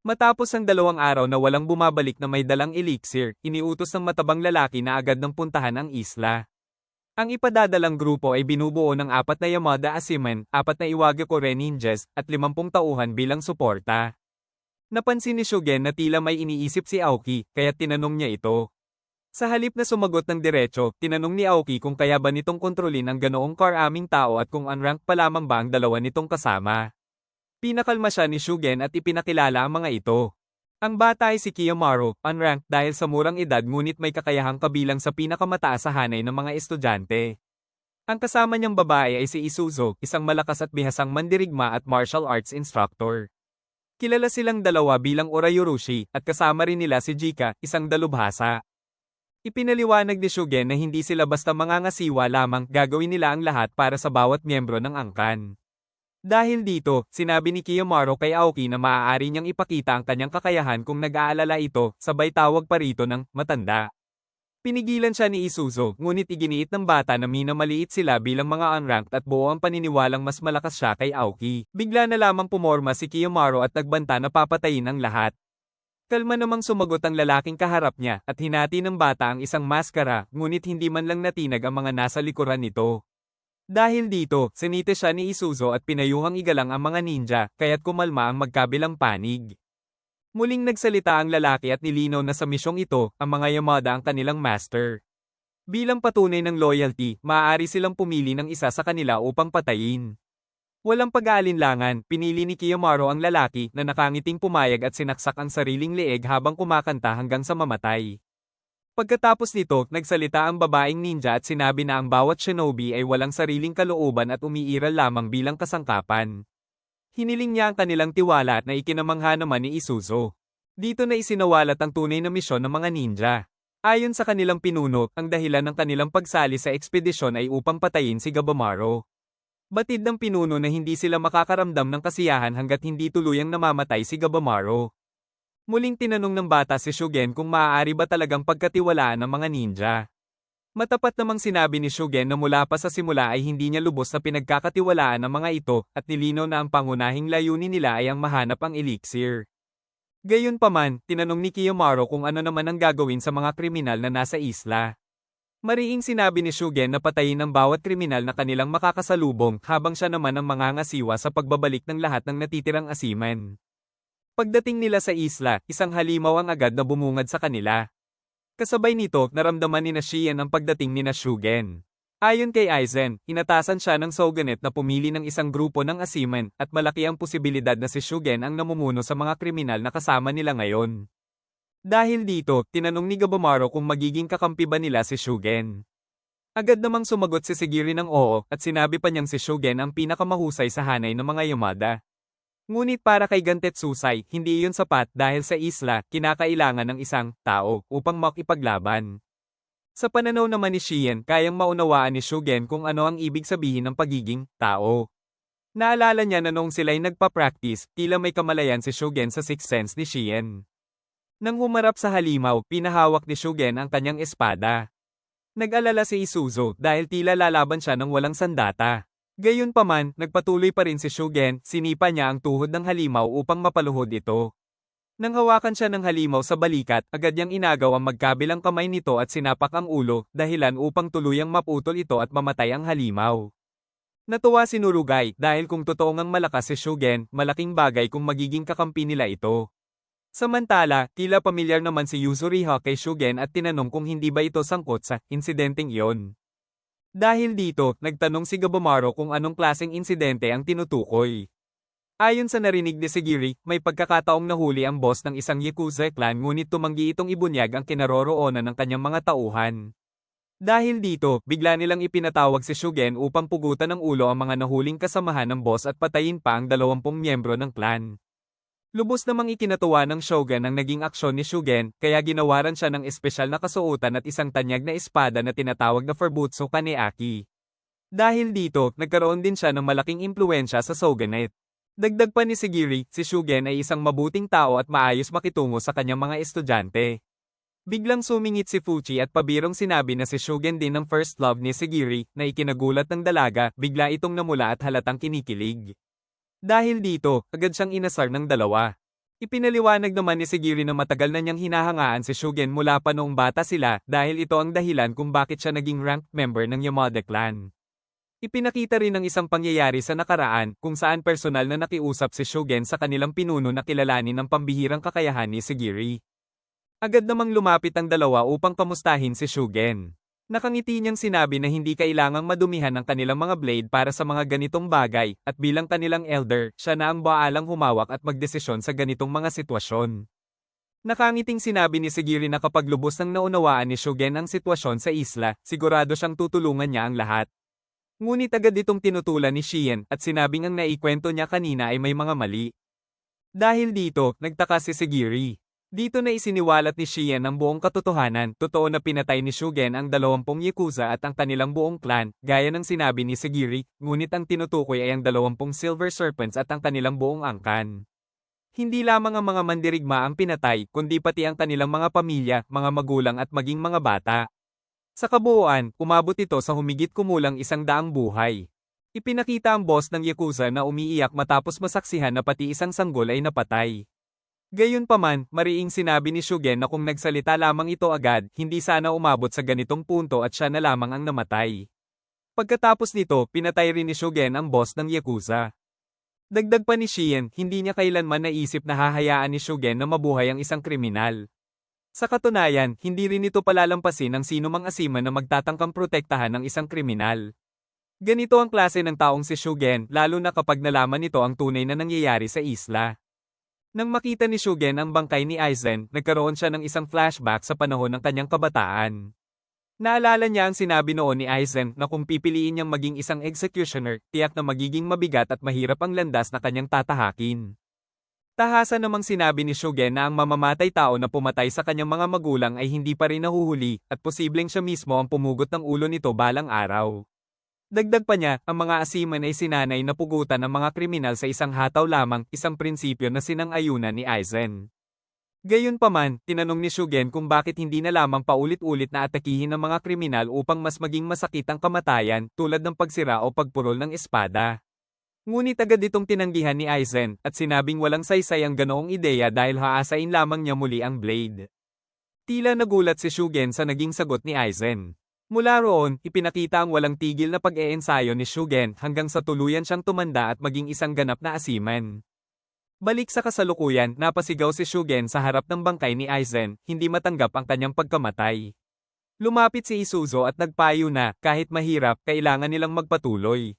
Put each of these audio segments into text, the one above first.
Matapos ang 2 araw na walang bumabalik na may dalang elixir, iniutos ng matabang lalaki na agad ng puntahan ang isla. Ang ipadadalang grupo ay binubuo ng 4 na Yamada Asimen, 4 na Iwagakure ninjas, at 50 tauhan bilang suporta. Napansin ni Shugen na tila may iniisip si Aoki, kaya tinanong niya ito. Sa halip na sumagot ng diretso, tinanong ni Aoki kung kaya ba nitong kontrolin ang ganoong karaming tao at kung unrank pa lamang ba ang dalawa nitong kasama. Pinakalma siya ni Shugen at ipinakilala ang mga ito. Ang bata ay si Kiyomaru, unranked dahil sa murang edad ngunit may kakayahang kabilang sa pinakamataas sa hanay ng mga estudyante. Ang kasama niyang babae ay si Isuzo, isang malakas at bihasang mandirigma at martial arts instructor. Kilala silang dalawa bilang Urayurushi, at kasama rin nila si Jika, isang dalubhasa. Ipinaliwanag ni Shugen na hindi sila basta mangangasiwa lamang, gagawin nila ang lahat para sa bawat miyembro ng angkan. Dahil dito, sinabi ni Kiyomaru kay Aoki na maaari niyang ipakita ang kanyang kakayahan kung nag-aalala ito, sabay tawag pa rito ng matanda. Pinigilan siya ni Isuzo, ngunit iginiit ng bata na minamaliit sila bilang mga unranked at buo ang paniniwalang mas malakas siya kay Aoki. Bigla na lamang pumorma si Kiyomaru at nagbanta na papatayin ang lahat. Kalma namang sumagot ang lalaking kaharap niya at hinati ng bata ang isang maskara, ngunit hindi man lang natinag ang mga nasa likuran nito. Dahil dito, sinite siya ni Isuzo at pinayuhang igalang ang mga ninja, kaya't kumalma ang magkabilang panig. Muling nagsalita ang lalaki at nilinaw na sa misyong ito, ang mga Yamada ang kanilang master. Bilang patunay ng loyalty, maaari silang pumili ng isa sa kanila upang patayin. Walang pag-aalinlangan, pinili ni Kiyomaru ang lalaki na nakangiting pumayag at sinaksak ang sariling leeg habang kumakanta hanggang sa mamatay. Pagkatapos nito, nagsalita ang babaeng ninja at sinabi na ang bawat shinobi ay walang sariling kalooban at umiiral lamang bilang kasangkapan. Hiniling niya ang kanilang tiwala na ikinamangha naman ni Isuzo. Dito na isinawalat ang tunay na misyon ng mga ninja. Ayon sa kanilang pinuno, ang dahilan ng kanilang pagsali sa ekspedisyon ay upang patayin si Gabamaro. Batid ng pinuno na hindi sila makakaramdam ng kasiyahan hanggat hindi tuluyang namamatay si Gabamaro. Muling tinanong ng bata si Shugen kung maaari ba talagang pagkatiwalaan ng mga ninja. Matapat namang sinabi ni Shugen na mula pa sa simula ay hindi niya lubos na pinagkakatiwalaan ng mga ito at nilinaw na ang pangunahing layunin nila ay ang mahanap ang elixir. Gayunpaman, tinanong ni Kiyomaru kung ano naman ang gagawin sa mga kriminal na nasa isla. Mariing sinabi ni Shugen na patayin ang bawat kriminal na kanilang makakasalubong habang siya naman ang mangangasiwa sa pagbabalik ng lahat ng natitirang asiman. Pagdating nila sa isla, isang halimaw ang agad na bumungad sa kanila. Kasabay nito, naramdaman ni Shien ang pagdating ni Shugen. Ayon kay Aizen, inatasan siya ng shogunate na pumili ng isang grupo ng asiman, at malaki ang posibilidad na si Shugen ang namumuno sa mga kriminal na kasama nila ngayon. Dahil dito, tinanong ni Gabamaro kung magiging kakampi ba nila si Shugen. Agad namang sumagot si Sigiri ng oo, at sinabi pa niyang si Shugen ang pinakamahusay sa hanay ng mga Yamada. Ngunit para kay Gantetsusai, hindi iyon sapat dahil sa isla, kinakailangan ng isang tao upang makipaglaban. Sa pananaw naman ni Shien, kayang maunawaan ni Shugen kung ano ang ibig sabihin ng pagiging tao. Naalala niya na noong sila'y nagpa-practice, tila may kamalayan si Shugen sa sixth sense ni Shien. Nang humarap sa halimaw, pinahawak ni Shugen ang kanyang espada. Nag-alala si Isuzo dahil tila lalaban siya ng walang sandata. Gayunpaman, nagpatuloy pa rin si Shugen, sinipa niya ang tuhod ng halimaw upang mapaluhod ito. Nang hawakan siya ng halimaw sa balikat, agad niyang inagaw ang magkabilang kamay nito at sinapak ang ulo, dahilan upang tuluyang maputol ito at mamatay ang halimaw. Natuwa si Nurugai dahil kung totoong ang malakas si Shugen, malaking bagay kung magiging kakampi nila ito. Samantala, tila pamilyar naman si Yuzuriha kay Shugen at tinanong kung hindi ba ito sangkot sa insidenteng iyon. Dahil dito, nagtanong si Gabamaro kung anong klaseng insidente ang tinutukoy. Ayon sa narinig ni Sigiri, may pagkakataong nahuli ang boss ng isang Yakuza clan ngunit tumanggi itong ibunyag ang kinaroroonan ng kanyang mga tauhan. Dahil dito, bigla nilang ipinatawag si Shugen upang pugutan ng ulo ang mga nahuling kasamahan ng boss at patayin pa ang 20 miyembro ng clan. Lubos namang ikinatuwa ng shogun ang naging aksyon ni Shugen, kaya ginawaran siya ng espesyal na kasuotan at isang tanyag na espada na tinatawag na Furbutsu Kaneaki. Dahil dito, nagkaroon din siya ng malaking impluwensya sa shogunate. Dagdag pa ni Sigiri, si Shugen ay isang mabuting tao at maayos makitungo sa kanyang mga estudyante. Biglang sumingit si Fuchi at pabirong sinabi na si Shugen din ang first love ni Sigiri, na ikinagulat ng dalaga, bigla itong namula at halatang kinikilig. Dahil dito, agad siyang inasar ng dalawa. Ipinaliwanag naman ni Sigiri na matagal na niyang hinahangaan si Shugen mula pa noong bata sila dahil ito ang dahilan kung bakit siya naging ranked member ng Yamada clan. Ipinakita rin ng isang pangyayari sa nakaraan kung saan personal na nakiusap si Shugen sa kanilang pinuno na kilalanin ang pambihirang kakayahan ni Sigiri. Agad namang lumapit ang dalawa upang kamustahin si Shugen. Nakangiti niyang sinabi na hindi kailangang madumihan ang kanilang mga blade para sa mga ganitong bagay, at bilang kanilang elder, siya na ang baalang humawak at magdesisyon sa ganitong mga sitwasyon. Nakangiting sinabi ni Sigiri na kapag lubos nang naunawaan ni Shugen ang sitwasyon sa isla, sigurado siyang tutulungan niya ang lahat. Ngunit agad itong tinutulan ni Shien at sinabing ang naikwento niya kanina ay may mga mali. Dahil dito, nagtaka si Sigiri. Dito na isiniwalat ni Shien ang buong katotohanan, totoo na pinatay ni Shugen ang 20 Yakuza at ang kanilang buong clan, gaya ng sinabi ni Sigiri, ngunit ang tinutukoy ay ang 20 Silver Serpents at ang kanilang buong angkan. Hindi lamang ang mga mandirigma ang pinatay, kundi pati ang kanilang mga pamilya, mga magulang at maging mga bata. Sa kabuuan, umabot ito sa humigit kumulang 100 buhay. Ipinakita ang boss ng Yakuza na umiiyak matapos masaksihan na pati isang sanggol ay napatay. Gayunpaman, mariing sinabi ni Shugen na kung nagsalita lamang ito agad, hindi sana umabot sa ganitong punto at siya na lamang ang namatay. Pagkatapos nito, pinatay rin ni Shugen ang boss ng Yakuza. Dagdag pa ni Shien, hindi niya kailanman naisip na hahayaan ni Shugen na mabuhay ang isang kriminal. Sa katunayan, hindi rin ito palalampasin ng sinumang asiman na magtatangkang protektahan ng isang kriminal. Ganito ang klase ng taong si Shugen, lalo na kapag nalaman nito ang tunay na nangyayari sa isla. Nang makita ni Shugen ang bangkay ni Aizen, nagkaroon siya ng isang flashback sa panahon ng kanyang kabataan. Naalala niya ang sinabi noon ni Aizen na kung pipiliin niyang maging isang executioner, tiyak na magiging mabigat at mahirap ang landas na kanyang tatahakin. Tahasa namang sinabi ni Shugen na ang mamamatay tao na pumatay sa kanyang mga magulang ay hindi pa rin nahuhuli at posibleng siya mismo ang pumugot ng ulo nito balang araw. Dagdag pa niya, ang mga asiman ay sinanay na pugutan ng mga kriminal sa isang hataw lamang, isang prinsipyo na sinang-ayunan ni Aizen. Gayunpaman, tinanong ni Shugen kung bakit hindi na lamang paulit-ulit na atakihin ng mga kriminal upang mas maging masakit ang kamatayan, tulad ng pagsira o pagpurol ng espada. Ngunit agad itong tinanggihan ni Aizen, at sinabing walang saysay ang ganoong ideya dahil haasain lamang niya muli ang blade. Tila nagulat si Shugen sa naging sagot ni Aizen. Mula roon, ipinakita ang walang tigil na pag-eensayo ni Shugen hanggang sa tuluyan siyang tumanda at maging isang ganap na asiman. Balik sa kasalukuyan, napasigaw si Shugen sa harap ng bangkay ni Aizen, hindi matanggap ang kanyang pagkamatay. Lumapit si Isuzo at nagpayo na, kahit mahirap, kailangan nilang magpatuloy.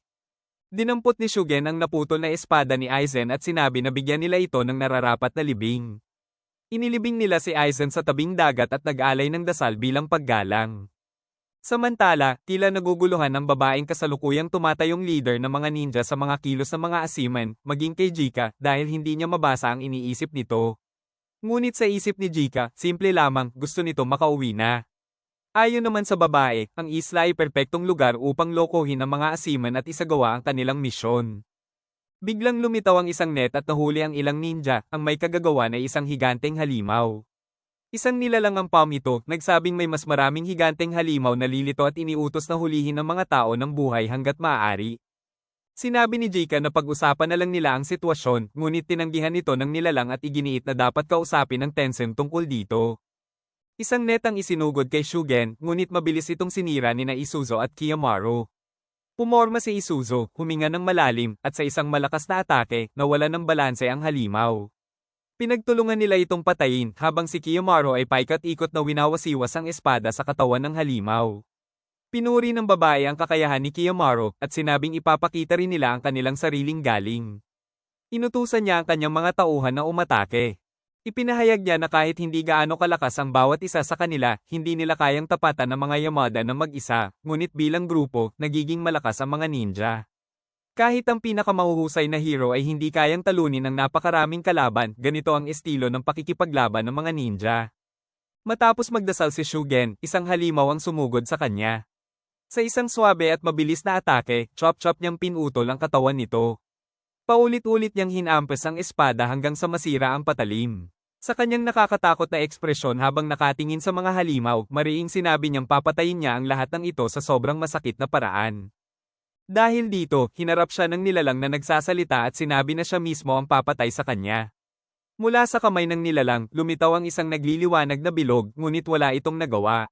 Dinampot ni Shugen ang naputol na espada ni Aizen at sinabi na bigyan nila ito ng nararapat na libing. Inilibing nila si Aizen sa tabing dagat at nag-alay ng dasal bilang paggalang. Samantala, tila naguguluhan ng babaeng kasalukuyang tumatayong leader ng mga ninja sa mga kilos ng mga asiman, maging kay Jika, dahil hindi niya mabasa ang iniisip nito. Ngunit sa isip ni Jika, simple lamang, gusto nito makauwi na. Ayon naman sa babae, ang isla ay perpektong lugar upang lokohin ang mga asiman at isagawa ang kanilang misyon. Biglang lumitaw ang isang net at nahuli ang ilang ninja, ang may kagagawan ay isang higanteng halimaw. Isang nilalang ang palm ito, nagsabing may mas maraming higanteng halimaw na lilito at iniutos na hulihin ng mga tao ng buhay hanggat maaari. Sinabi ni Jika na pag-usapan na lang nila ang sitwasyon, ngunit tinanggihan ito ng nilalang at iginiit na dapat kausapin ng Tencent tungkol dito. Isang net ang isinugod kay Shugen, ngunit mabilis itong sinira ni Isuzo at Kiyomaru. Pumorma si Isuzo, huminga ng malalim, at sa isang malakas na atake, nawala ng balanse ang halimaw. Pinagtulungan nila itong patayin habang si Kiyomaru ay paikat-ikot na winawasiwas ang espada sa katawan ng halimaw. Pinuri ng babae ang kakayahan ni Kiyomaru at sinabing ipapakita rin nila ang kanilang sariling galing. Inutusan niya ang kanyang mga tauhan na umatake. Ipinahayag niya na kahit hindi gaano kalakas ang bawat isa sa kanila, hindi nila kayang tapatan ng mga Yamada na mag-isa, ngunit bilang grupo, nagiging malakas ang mga ninja. Kahit ang pinakamahuhusay na hero ay hindi kayang talunin ng napakaraming kalaban, ganito ang estilo ng pakikipaglaban ng mga ninja. Matapos magdasal si Shugen, isang halimaw ang sumugod sa kanya. Sa isang swabe at mabilis na atake, chop-chop niyang pinutol ang katawan nito. Paulit-ulit niyang hinampas ang espada hanggang sa masira ang patalim. Sa kanyang nakakatakot na ekspresyon habang nakatingin sa mga halimaw, mariing sinabi niyang papatayin niya ang lahat ng ito sa sobrang masakit na paraan. Dahil dito, hinarap siya ng nilalang na nagsasalita at sinabi na siya mismo ang papatay sa kanya. Mula sa kamay ng nilalang, lumitaw ang isang nagliliwanag na bilog, ngunit wala itong nagawa.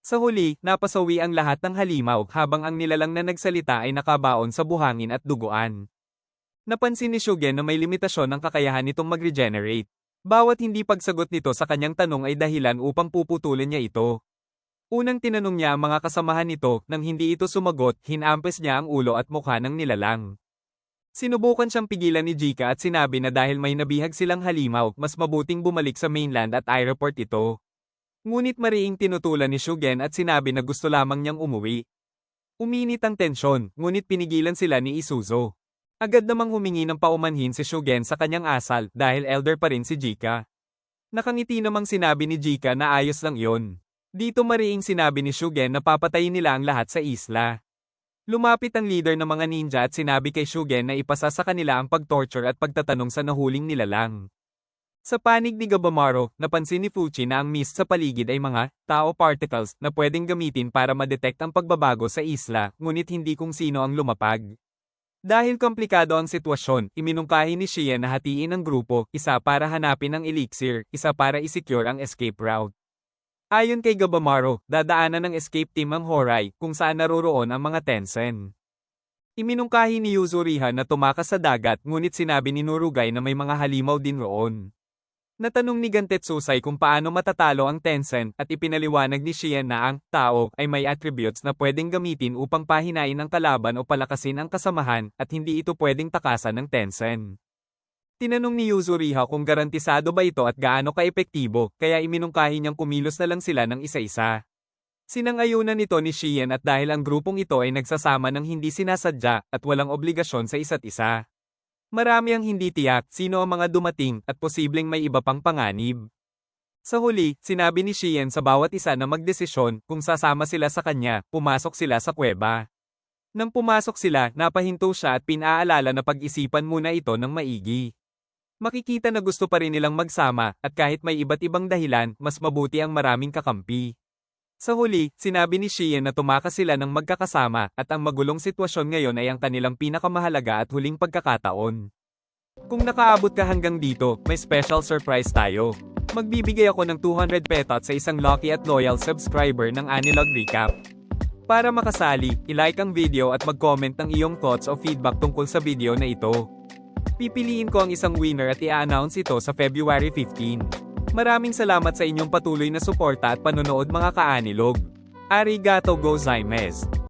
Sa huli, napasawi ang lahat ng halimaw habang ang nilalang na nagsalita ay nakabaon sa buhangin at duguan. Napansin ni Shugen na may limitasyon ang kakayahan nitong mag-regenerate. Bawat hindi pagsagot nito sa kanyang tanong ay dahilan upang puputulin niya ito. Unang tinanong niya ang mga kasamahan nito, nang hindi ito sumagot, hinampes niya ang ulo at mukha ng nilalang. Sinubukan siyang pigilan ni Jika at sinabi na dahil may nabihag silang halimaw, mas mabuting bumalik sa mainland at airport ito. Ngunit mariing tinutulan ni Shugen at sinabi na gusto lamang niyang umuwi. Uminit ang tensyon, ngunit pinigilan sila ni Isuzo. Agad namang humingi ng paumanhin si Shugen sa kanyang asal dahil elder pa rin si Jika. Nakangiti namang sinabi ni Jika na ayos lang iyon. Dito mariing sinabi ni Shugen na papatayin nila ang lahat sa isla. Lumapit ang leader ng mga ninja at sinabi kay Shugen na ipasa sa kanila ang pag-torture at pagtatanong sa nahuling nilalang. Sa panig ni Gabamaro, napansin ni Fuchi na ang mist sa paligid ay mga tao particles na pwedeng gamitin para ma-detect ang pagbabago sa isla, ngunit hindi kung sino ang lumapag. Dahil komplikado ang sitwasyon, iminungkahi ni Shien na hatiin ang grupo, isa para hanapin ang elixir, isa para isecure ang escape route. Ayon kay Gabamaro, dadaanan ng escape team ang Horai, kung saan naroroon ang mga Tensen. Iminungkahi ni Yuzuriha na tumakas sa dagat, ngunit sinabi ni Nurugay na may mga halimaw din roon. Natanong ni Gantetsusai kung paano matatalo ang Tensen at ipinaliwanag ni Shien na ang tao ay may attributes na pwedeng gamitin upang pahinain ang kalaban o palakasin ang kasamahan at hindi ito pwedeng takasan ng Tensen. Tinanong ni Yuzuriha kung garantisado ba ito at gaano kaepektibo, kaya iminungkahi niyang kumilos na lang sila ng isa-isa. Sinangayunan ito ni Shien at dahil ang grupong ito ay nagsasama ng hindi sinasadya at walang obligasyon sa isa't isa. Marami ang hindi tiyak sino ang mga dumating at posibleng may iba pang panganib. Sa huli, sinabi ni Shien sa bawat isa na magdesisyon kung sasama sila sa kanya, pumasok sila sa kuweba. Nang pumasok sila, napahinto siya at pinaalala na pag-isipan muna ito ng maigi. Makikita na gusto pa rin nilang magsama at kahit may iba't ibang dahilan, mas mabuti ang maraming kakampi. Sa huli, sinabi ni Shien na tumakas sila ng magkakasama at ang magulong sitwasyon ngayon ay ang kanilang pinakamahalaga at huling pagkakataon. Kung nakaabot ka hanggang dito, may special surprise tayo. Magbibigay ako ng 200 petot sa isang lucky at loyal subscriber ng Anilog Recap. Para makasali, ilike ang video at mag-comment ng iyong thoughts o feedback tungkol sa video na ito. Pipiliin ko ang isang winner at i-announce ito sa February 15. Maraming salamat sa inyong patuloy na suporta at panonood mga ka-Anilog. Arigato gozaimasu.